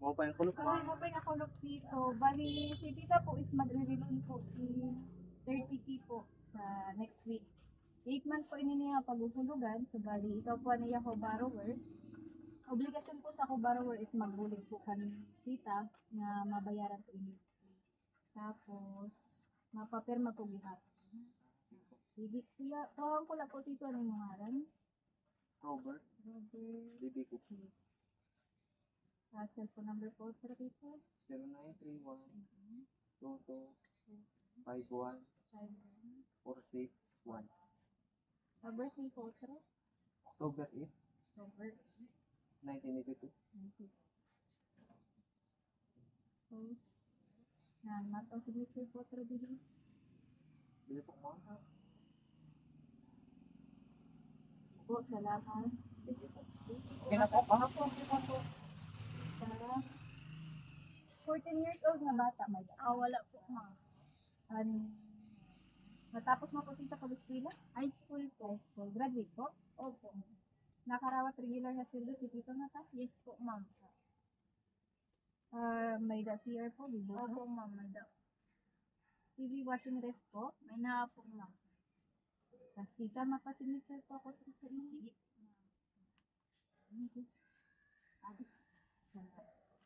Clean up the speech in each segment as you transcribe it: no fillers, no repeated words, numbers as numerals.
Mo pa yung kulot Okay, mo pa yung nakulog dito. Bali, si tita po is magre-reloan po si 30k po sa next week. 8 months po ini niya paghuhulugan. So, bali, ikaw po niya ko borrower. Obligasyon po sa ko borrower is magbulig po kami tita na mabayaran po ini. Tapos, mapapirma po gihat. Sige, kuya, tawag ko lang po tito ano yung ngaran. Robert, Robert. BB ko. Cellphone number po, tara dito. 0931 22 51 461. Birthday po, tara. October 8, Robert. 1982. So, yan, matang signature po, tara dito. Bili po mo. Po, salamat. Okay na po, ma'am. Ako, po. Tara. 14 years old na bata, may Wala po, ma'am. Natapos mo po tita pag-eskwela? High school po. High school. Graduate po? Opo. Nakarawat regular na sweldo si tito na ta? Yes po, ma'am. May da CR po, di ba? Opo, ma'am. Madam. TV washing ref po. May na po, ma'am. Tapos tita, mapasignature po ako sa inyo. Sige.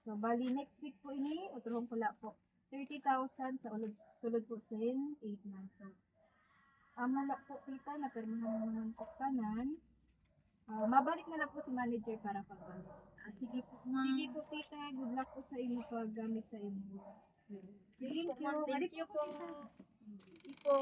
So, bali next week po ini, uturong pula po. 30,000 sa sulod po sa 8 months. So, mala po tita, na permihan naman po kanan. Mabalik na lang po si manager para pagbalik. Sige po, ma'am. Sige po tita, good luck po sa inyo paggamit sa inyo. Sige po, ma'am. Thank you po. Tita. Sige po.